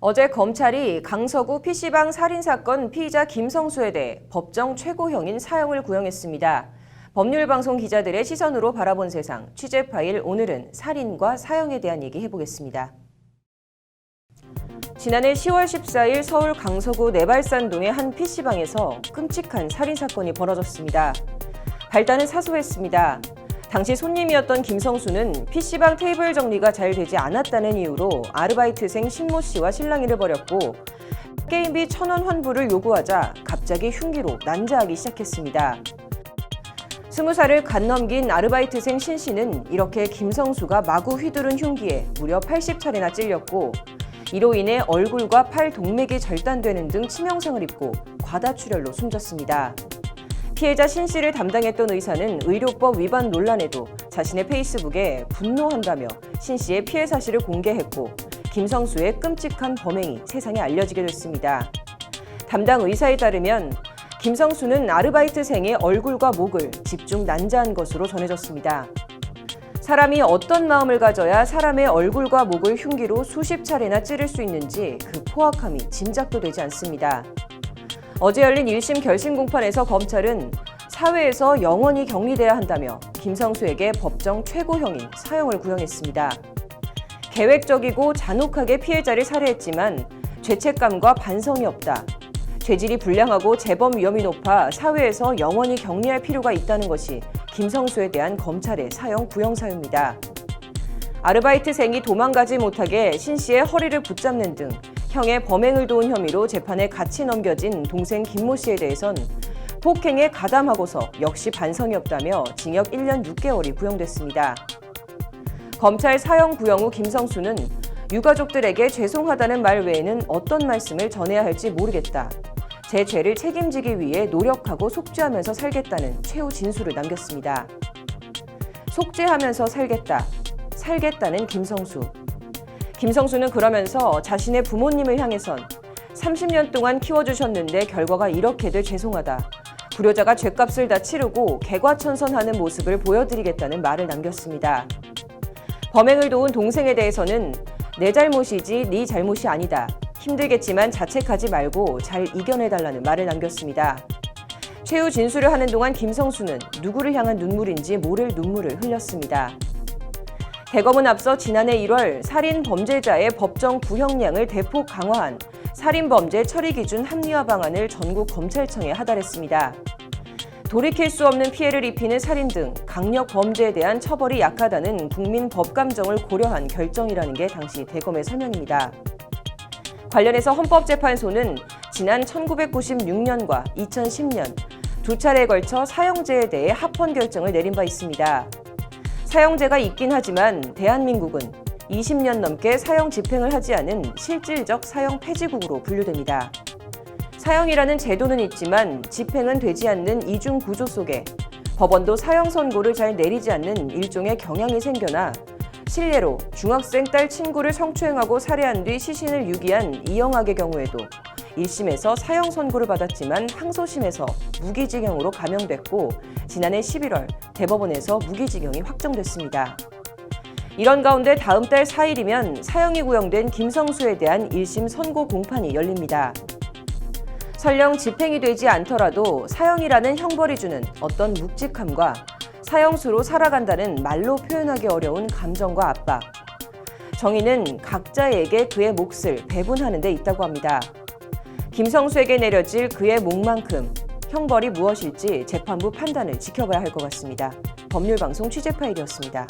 어제 검찰이 강서구 PC방 살인사건 피의자 김성수에 대해 법정 최고형인 사형을 구형했습니다. 법률방송 기자들의 시선으로 바라본 세상, 취재 파일 오늘은 살인과 사형에 대한 얘기 해보겠습니다. 지난해 10월 14일 서울 강서구 내발산동의 한 PC방에서 끔찍한 살인사건이 벌어졌습니다. 발단은 사소했습니다. 당시 손님이었던 김성수는 PC방 테이블 정리가 잘 되지 않았다는 이유로 아르바이트생 신모 씨와 실랑이를 벌였고 게임비 1,000원 환불을 요구하자 갑자기 흉기로 난자하기 시작했습니다. 20살을 갓 넘긴 아르바이트생 신 씨는 이렇게 김성수가 마구 휘두른 흉기에 무려 80차례나 찔렸고 이로 인해 얼굴과 팔 동맥이 절단되는 등 치명상을 입고 과다출혈로 숨졌습니다. 피해자 신 씨를 담당했던 의사는 의료법 위반 논란에도 자신의 페이스북에 분노한다며 신 씨의 피해 사실을 공개했고 김성수의 끔찍한 범행이 세상에 알려지게 됐습니다. 담당 의사에 따르면 김성수는 아르바이트생의 얼굴과 목을 집중 난자한 것으로 전해졌습니다. 사람이 어떤 마음을 가져야 사람의 얼굴과 목을 흉기로 수십 차례나 찌를 수 있는지 그 포악함이 짐작도 되지 않습니다. 어제 열린 1심 결심 공판에서 검찰은 사회에서 영원히 격리돼야 한다며 김성수에게 법정 최고형인 사형을 구형했습니다. 계획적이고 잔혹하게 피해자를 살해했지만 죄책감과 반성이 없다. 죄질이 불량하고 재범 위험이 높아 사회에서 영원히 격리할 필요가 있다는 것이 김성수에 대한 검찰의 사형 구형 사유입니다. 아르바이트생이 도망가지 못하게 신 씨의 허리를 붙잡는 등 형의 범행을 도운 혐의로 재판에 같이 넘겨진 동생 김모 씨에 대해선 폭행에 가담하고서 역시 반성이 없다며 징역 1년 6개월이 구형됐습니다. 검찰 사형 구형 후 김성수는 유가족들에게 죄송하다는 말 외에는 어떤 말씀을 전해야 할지 모르겠다. 제 죄를 책임지기 위해 노력하고 속죄하면서 살겠다는 최후 진술을 남겼습니다. 속죄하면서 살겠다는 김성수. 김성수는 그러면서 자신의 부모님을 향해선 30년 동안 키워주셨는데 결과가 이렇게 돼 죄송하다. 불효자가 죗값을 다 치르고 개과천선하는 모습을 보여드리겠다는 말을 남겼습니다. 범행을 도운 동생에 대해서는 내 잘못이지 네 잘못이 아니다. 힘들겠지만 자책하지 말고 잘 이겨내달라는 말을 남겼습니다. 최후 진술을 하는 동안 김성수는 누구를 향한 눈물인지 모를 눈물을 흘렸습니다. 대검은 앞서 지난해 1월 살인 범죄자의 법정 구형량을 대폭 강화한 살인범죄 처리 기준 합리화 방안을 전국 검찰청에 하달했습니다. 돌이킬 수 없는 피해를 입히는 살인 등 강력 범죄에 대한 처벌이 약하다는 국민 법감정을 고려한 결정이라는 게 당시 대검의 설명입니다. 관련해서 헌법재판소는 지난 1996년과 2010년 두 차례에 걸쳐 사형제에 대해 합헌 결정을 내린 바 있습니다. 사형제가 있긴 하지만 대한민국은 20년 넘게 사형 집행을 하지 않은 실질적 사형 폐지국으로 분류됩니다. 사형이라는 제도는 있지만 집행은 되지 않는 이중 구조 속에 법원도 사형 선고를 잘 내리지 않는 일종의 경향이 생겨나 실례로 중학생 딸 친구를 성추행하고 살해한 뒤 시신을 유기한 이영학의 경우에도 1심에서 사형 선고를 받았지만 항소심에서 무기징역으로 감형됐고 지난해 11월 대법원에서 무기징역이 확정됐습니다. 이런 가운데 다음 달 4일이면 사형이 구형된 김성수에 대한 1심 선고 공판이 열립니다. 설령 집행이 되지 않더라도 사형이라는 형벌이 주는 어떤 묵직함과 사형수로 살아간다는 말로 표현하기 어려운 감정과 압박. 정의는 각자에게 그의 몫을 배분하는 데 있다고 합니다. 김성수에게 내려질 그의 몫만큼 형벌이 무엇일지 재판부 판단을 지켜봐야 할 것 같습니다. 법률방송 취재 파일이었습니다.